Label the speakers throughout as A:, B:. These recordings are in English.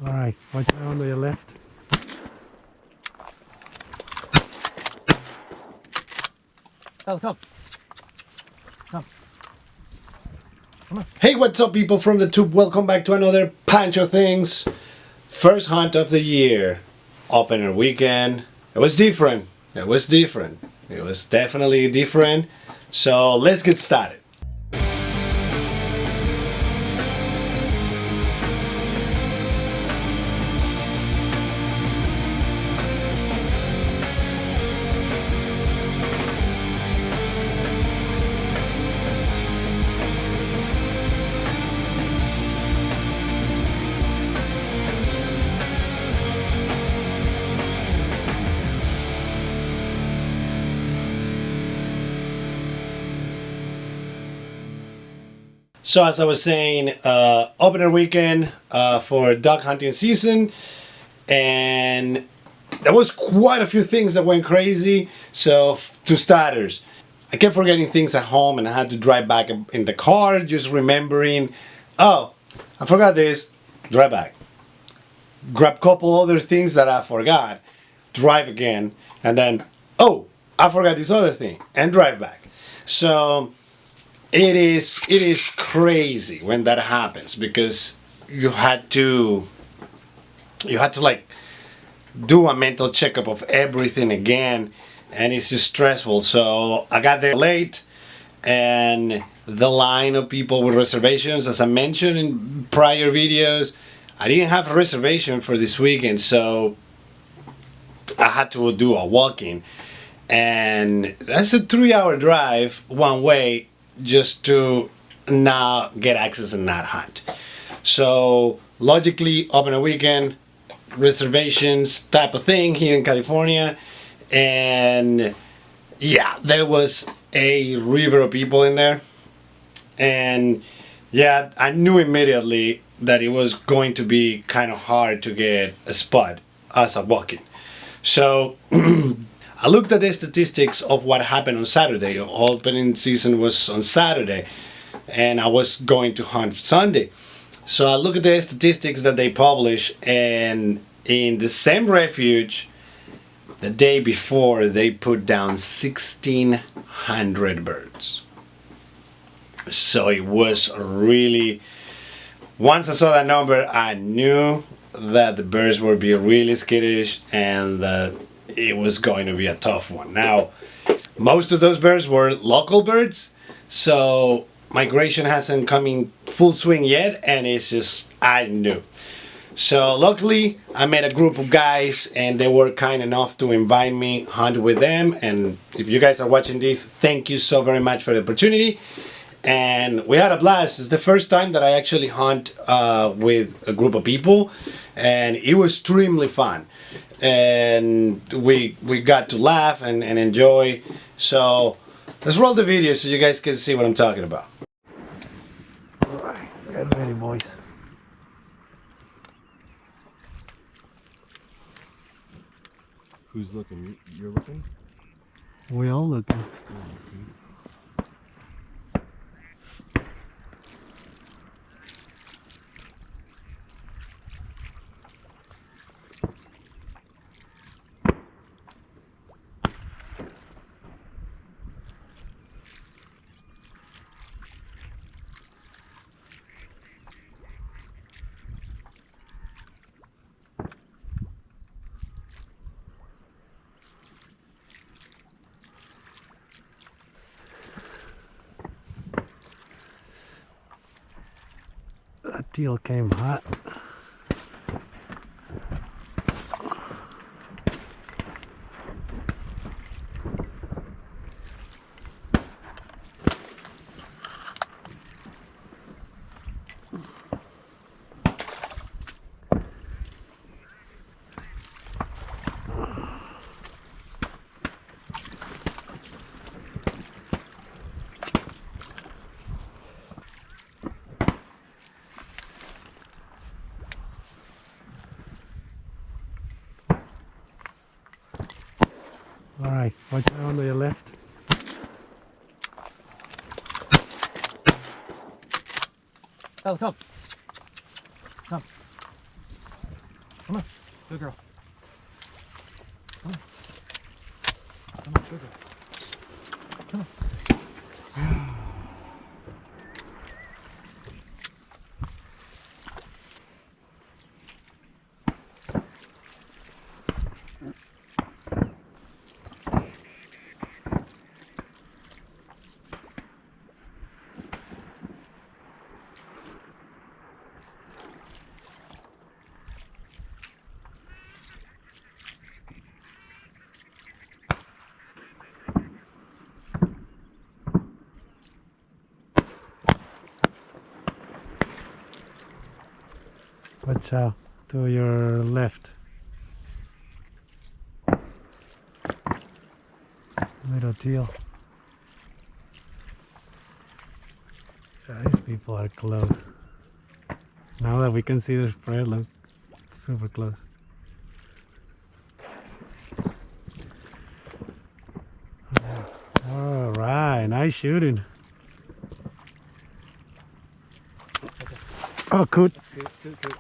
A: Alright, watch out on your left. Come.
B: Hey, what's up people from the tube? Welcome back to another Pancho Things. First hunt of the year. Opener weekend. It was different. It was definitely different. So let's get started. So as I was saying, opener weekend for duck hunting season, and there was quite a few things that went crazy. So to starters, I kept forgetting things at home and I had to drive back in the car just remembering, oh, I forgot this, drive back. Grab a couple other things that I forgot, drive again, and then, oh, I forgot this other thing, and drive back. So it is crazy when that happens because you had to like do a mental checkup of everything again, and it's just stressful. So I got there late, and the line of people with reservations, as I mentioned in prior videos, I didn't have a reservation for this weekend, so I had to do a walk-in, and that's a 3-hour drive one way just to now get access and not hunt. So logically, open a weekend, reservations type of thing here in California, and yeah, there was a river of people in there, and yeah, I knew immediately that it was going to be kind of hard to get a spot as a walk-in. So I looked at the statistics of what happened on Saturday. Opening season was on Saturday, and I was going to hunt Sunday. So I looked at the statistics that they publish, and in the same refuge, the day before, they put down 1,600 birds. So it was really, once I saw that number, I knew that the birds would be really skittish and that it was going to be a tough one. Now, most of those birds were local birds, so migration hasn't come in full swing yet, and it's just, I knew. So luckily, I met a group of guys, and they were kind enough to invite me hunt with them. And if you guys are watching this, thank you so very much for the opportunity. And we had a blast. It's the first time that I actually hunt with a group of people, and it was extremely fun. And we got to laugh and enjoy. So let's roll the video so you guys can see what I'm talking about.
A: Alright, get ready, boys.
C: Who's looking? You're looking?
A: We all looking. That teal came hot. Alright, watch out on your left. Come.
C: Come on. Good girl. Come on. Come on, good girl. Come on.
A: Watch out to your left. Little teal. Yeah, these people are close. Now that we can see the spread, look, super close. All right, nice shooting. Oh, good.
C: That's good, good, good.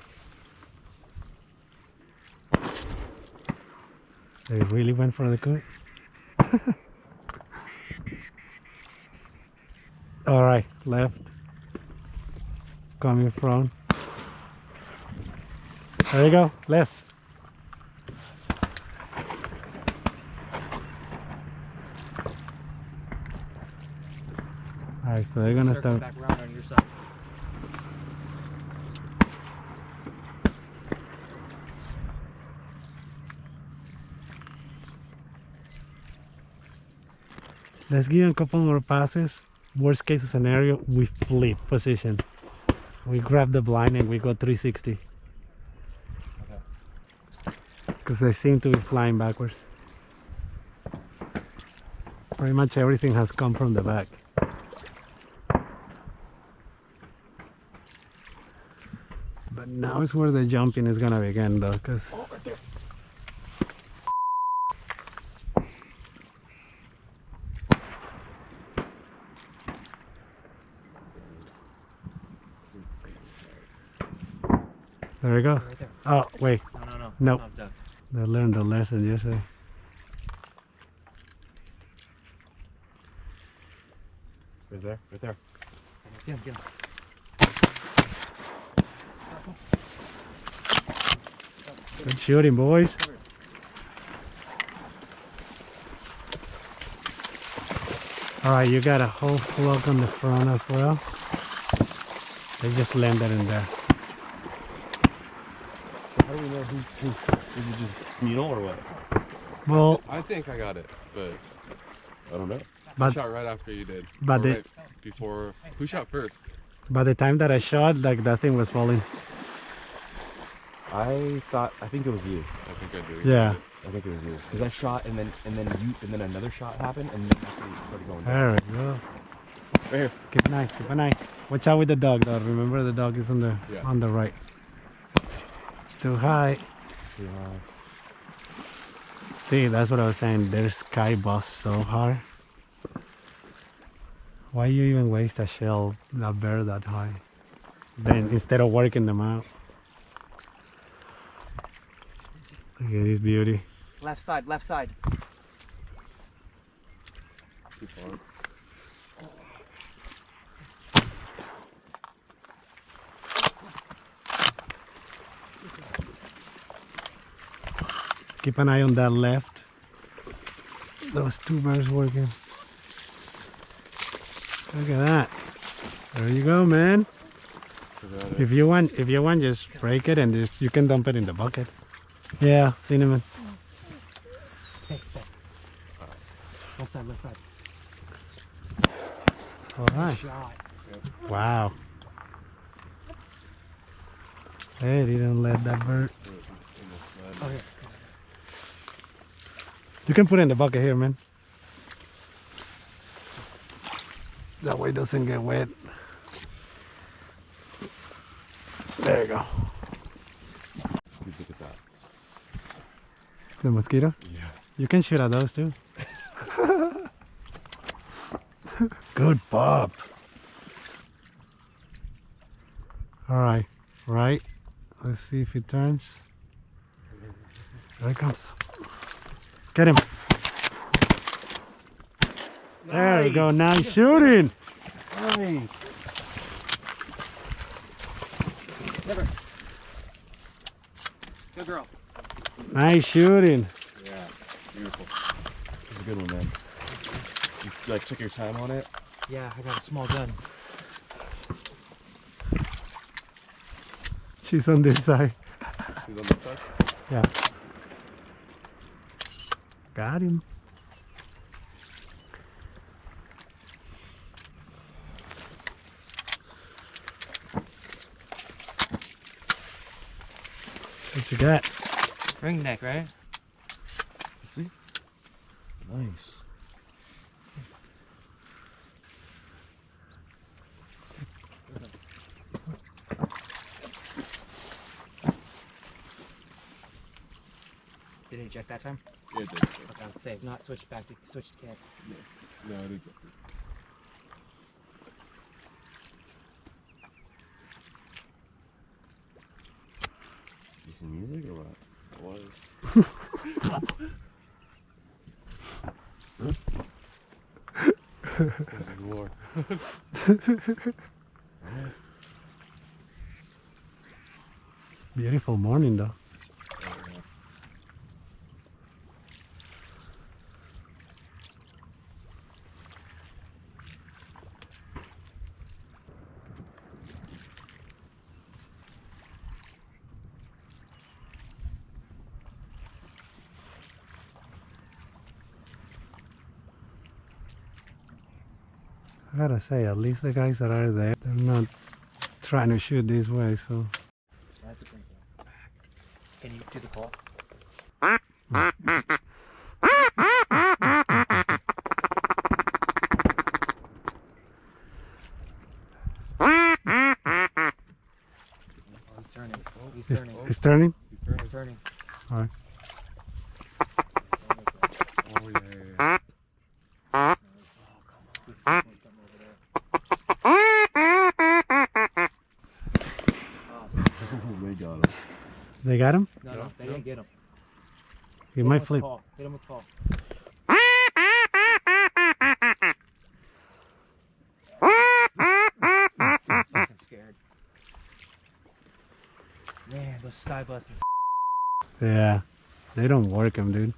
A: They really went for the coot. All right, left. Coming from. There you go, left. All right, so they're gonna
C: Circle
A: start.
C: back around on your side.
A: Let's give them a couple more passes. Worst case scenario, we flip position. We grab the blind and we go 360. Because they seem to be flying backwards. Pretty much everything has come from the back. But now is where the jumping is gonna begin though, because there we go.
C: Right there.
A: Oh wait,
C: No.
A: Nope.
C: Not duck.
A: they learned the lesson yesterday.
D: Right there, right there.
C: Get him, get him.
A: Good shooting, boys. All right, you got a whole flock on the front as well. They just landed in there.
D: So how do we know who? Is it just communal or what?
A: Well,
E: I think I got it, but
D: I don't know.
E: I
A: but
E: shot right after you did.
A: but
E: Or
A: the-
E: right before. Who shot first?
A: by the time that I shot, like that thing was falling.
D: I think it was you.
E: I think I do.
A: Yeah.
D: I think it was you. Because I shot and then another shot happened and then that's when it started going down.
A: There we go.
D: Right here.
A: Keep an eye, keep an eye. Watch out with the dog though. Remember the dog is on the
E: Yeah.
A: on the right. Too high.
D: Yeah.
A: See, that's what I was saying. Their sky bus so hard. Why you even waste a shell that bear that high? Then instead of working them out. Look at this beauty.
C: Left side, left side.
E: Too far.
A: Keep an eye on that left. Those two birds working. Look at that. There you go, man. If you want, just break it and just you can dump it in the bucket. Yeah, cinnamon.
C: Hey, step. Left side, left side.
A: All right.
C: Shot.
A: Wow. Hey, didn't let that bird.
C: Okay.
A: You can put it in the bucket here, man. That way it doesn't get wet. There you go.
E: Look at that.
A: The mosquito?
E: Yeah.
A: You can shoot at those too. Good pop. All right, right. Let's see if it turns. There he comes. Get him. There we go. Nice shooting.
D: Nice.
C: Good girl.
A: Nice shooting.
D: Yeah, beautiful. It's a good one, man. You like took your time on it.
C: Yeah, I got a small gun.
A: She's on this side.
E: He's on the side.
A: Yeah. Got him. What you got?
C: Ring neck, right?
D: Let's see. Nice.
C: Did it eject that time?
E: Yeah, it did.
C: Okay, I was safe. Not switch back to switch to cat.
E: No, I did.
D: You see music or what?
E: It was. This is war.
A: Beautiful morning though. I gotta say, at least the guys that are there, they're not trying to shoot this way, so.
C: That's a thing. Can you do the call? Oh, he's turning. Oh, he's turning.
A: It's turning?
C: He's turning.
A: Alright.
E: Oh, yeah, yeah, yeah.
C: He's something over there.
D: They got him.
A: They got him?
C: No, they didn't get him.
A: He
C: Hit
A: might
C: him with
A: flip.
C: call. Hit him with call. I'm fucking scared. Man, those sky blessings.
A: Yeah. They don't work him, dude.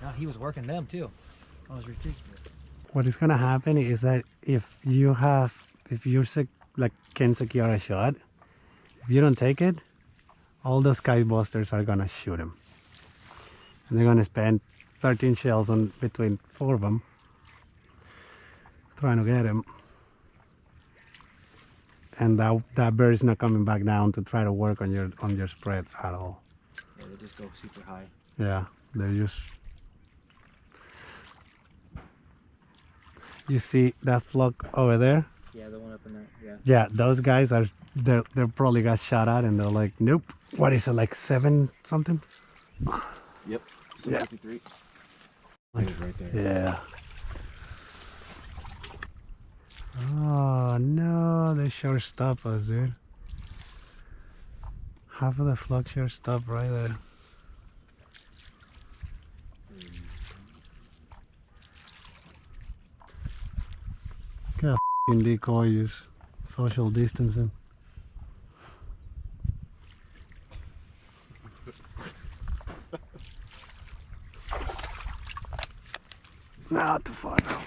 C: No, he was working them too. That was ridiculous.
A: What is gonna happen is that if you're like can secure a shot, if you don't take it, all the skybusters are gonna shoot him. And they're gonna spend 13 shells on between 4 of them trying to get him. And that bird is not coming back down to try to work on your spread at all.
C: Yeah, they just go super high.
A: Yeah, they're just. You see that flock over there?
C: Yeah, the one up in there. Yeah.
A: Yeah, those guys are they're probably got shot at and they're like, nope. What is it, like 7 something?
D: Yep.
A: Yeah.
D: 53.
A: Like,
D: He's right there.
A: yeah. Oh no, they sure stop us, dude. Half of the flock sure stop right there. Look at f***ing decoy use social distancing. Not too far now.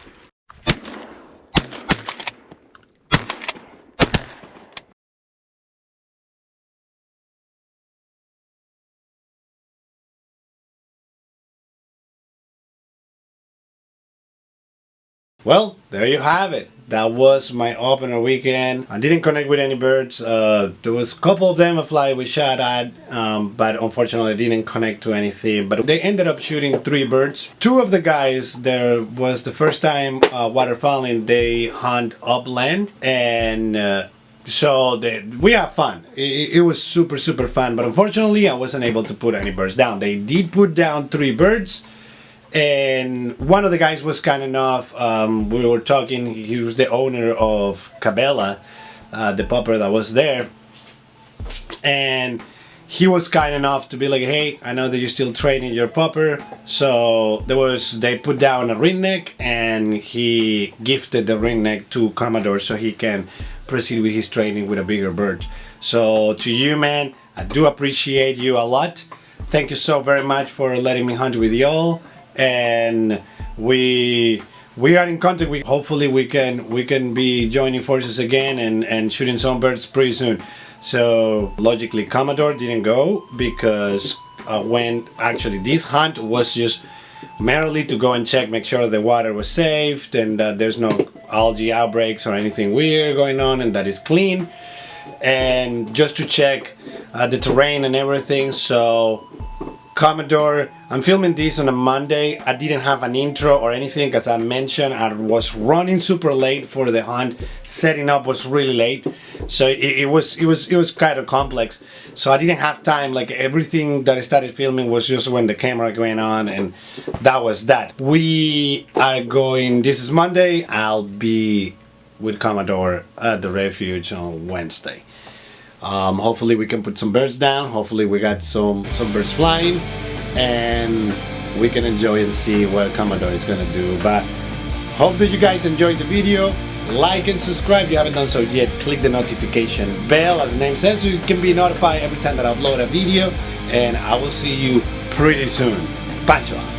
B: Well, there you have it. That was my opener weekend. I didn't connect with any birds. There was a couple of them a fly we shot at, but unfortunately I didn't connect to anything. But they ended up shooting 3 birds. 2 of the guys, there was the first time waterfowling, they hunt upland, and so we have fun. It was super fun, but unfortunately I wasn't able to put any birds down. They did put down 3 birds. And one of the guys was kind enough, we were talking, he was the owner of Cabela, the pupper that was there, and he was kind enough to be like, hey, I know that you're still training your pupper. So they put down a ring neck, and he gifted the ring neck to Commodore so he can proceed with his training with a bigger bird. So to you, man, I do appreciate you a lot. Thank you so very much for letting me hunt with y'all, and we are in contact. Hopefully we can be joining forces again and shooting some birds pretty soon. So logically Commodore didn't go because when actually this hunt was just merely to go and check, make sure the water was safe and that there's no algae outbreaks or anything weird going on, and that is clean, and just to check the terrain and everything. So Commodore, I'm filming this on a Monday. I didn't have an intro or anything, as I mentioned. I was running super late for the hunt. Setting up was really late, so it was kind of complex. So I didn't have time. Like, everything that I started filming was just when the camera went on, and that was that. We are going. This is Monday. I'll be with Commodore at the refuge on Wednesday. Hopefully we can put some birds down. Hopefully we got some birds flying, and we can enjoy and see what Commodore is gonna do. But hope that you guys enjoyed the video. Like and subscribe if you haven't done so yet. Click the notification bell, as the name says, so you can be notified every time that I upload a video. And I will see you pretty soon. Pancho out.